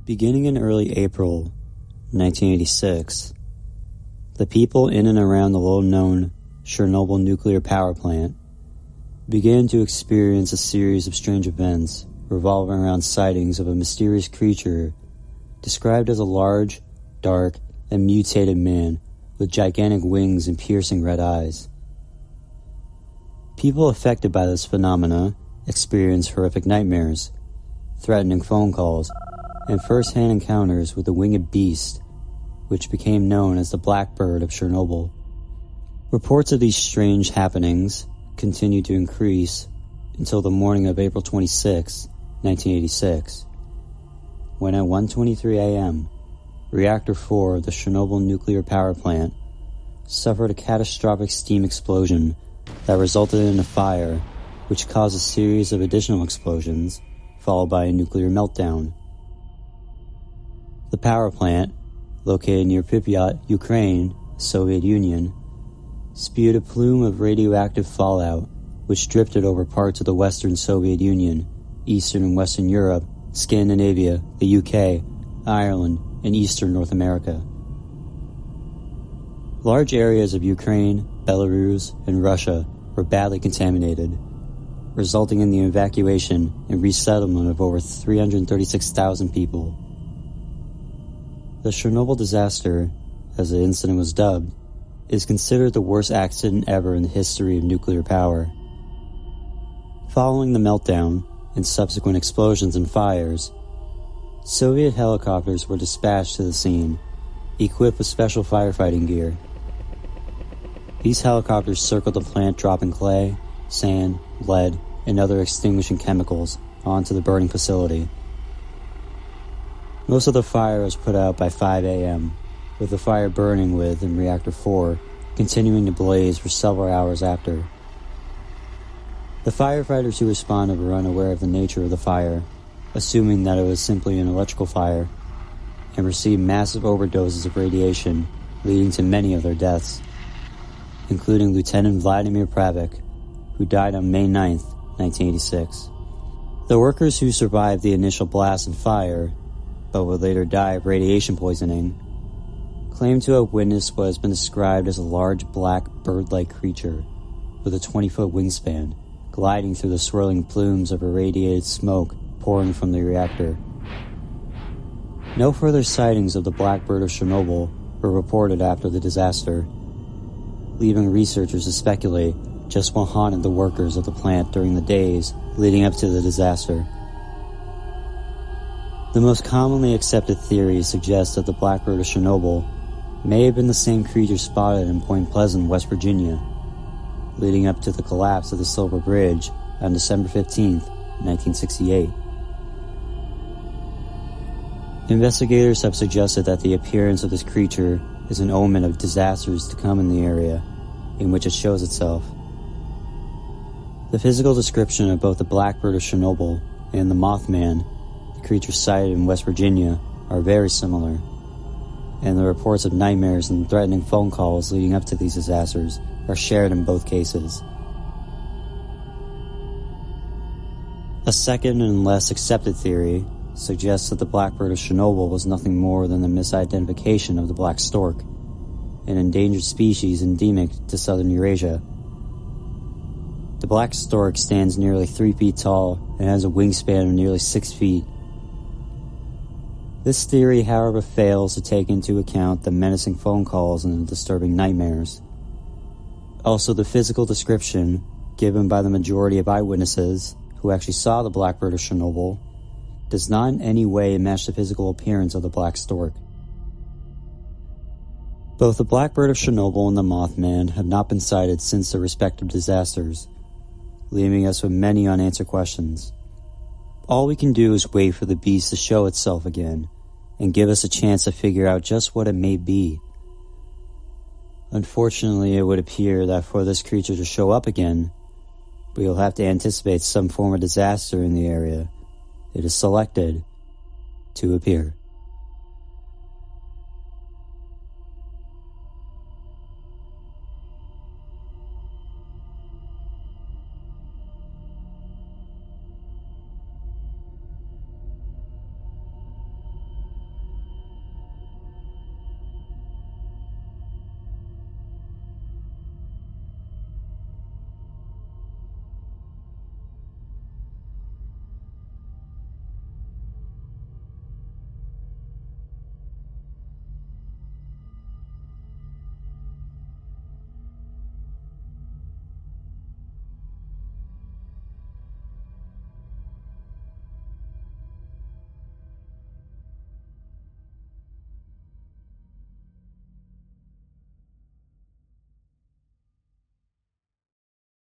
Beginning in early April 1986, the people in and around the little-known Chernobyl nuclear power plant began to experience a series of strange events revolving around sightings of a mysterious creature described as a large, dark, and mutated man with gigantic wings and piercing red eyes. People affected by this phenomena experienced horrific nightmares, threatening phone calls, and first-hand encounters with the winged beast, which became known as the Blackbird of Chernobyl. Reports of these strange happenings continued to increase until the morning of April 26, 1986, when at 1:23 a.m., Reactor 4 of the Chernobyl nuclear power plant suffered a catastrophic steam explosion that resulted in a fire which caused a series of additional explosions, followed by a nuclear meltdown. The power plant, located near Pripyat, Ukraine, Soviet Union, spewed a plume of radioactive fallout which drifted over parts of the Western Soviet Union, Eastern and Western Europe, Scandinavia, the UK, Ireland, and Eastern North America. Large areas of Ukraine, Belarus, and Russia were badly contaminated, resulting in the evacuation and resettlement of over 336,000 people. The Chernobyl disaster, as the incident was dubbed, is considered the worst accident ever in the history of nuclear power. Following the meltdown and subsequent explosions and fires, Soviet helicopters were dispatched to the scene, equipped with special firefighting gear. These helicopters circled the plant dropping clay, sand, lead, and other extinguishing chemicals onto the burning facility. Most of the fire was put out by 5 a.m., with the fire burning in Reactor 4 continuing to blaze for several hours after. The firefighters who responded were unaware of the nature of the fire, assuming that it was simply an electrical fire, and received massive overdoses of radiation, leading to many of their deaths, including Lieutenant Vladimir Pravik, who died on May 9, 1986. The workers who survived the initial blast and fire, but would later die of radiation poisoning, claimed to have witnessed what has been described as a large black bird-like creature with a 20-foot wingspan, gliding through the swirling plumes of irradiated smoke pouring from the reactor. No further sightings of the Blackbird of Chernobyl were reported after the disaster, leaving researchers to speculate just what haunted the workers of the plant during the days leading up to the disaster. The most commonly accepted theory suggests that the Blackbird of Chernobyl may have been the same creature spotted in Point Pleasant, West Virginia, leading up to the collapse of the Silver Bridge on December 15, 1968. Investigators have suggested that the appearance of this creature is an omen of disasters to come in the area in which it shows itself. The physical description of both the Blackbird of Chernobyl and the Mothman, the creature sighted in West Virginia, are very similar, and the reports of nightmares and threatening phone calls leading up to these disasters are shared in both cases. A second and less accepted theory suggests that the Blackbird of Chernobyl was nothing more than the misidentification of the black stork, an endangered species endemic to southern Eurasia. The black stork stands nearly 3 feet tall and has a wingspan of nearly 6 feet. This theory, however, fails to take into account the menacing phone calls and the disturbing nightmares. Also, the physical description given by the majority of eyewitnesses who actually saw the Blackbird of Chernobyl does not in any way match the physical appearance of the black stork. Both the Blackbird of Chernobyl and the Mothman have not been sighted since their respective disasters, leaving us with many unanswered questions. All we can do is wait for the beast to show itself again and give us a chance to figure out just what it may be. Unfortunately, it would appear that for this creature to show up again, we will have to anticipate some form of disaster in the area it is selected to appear.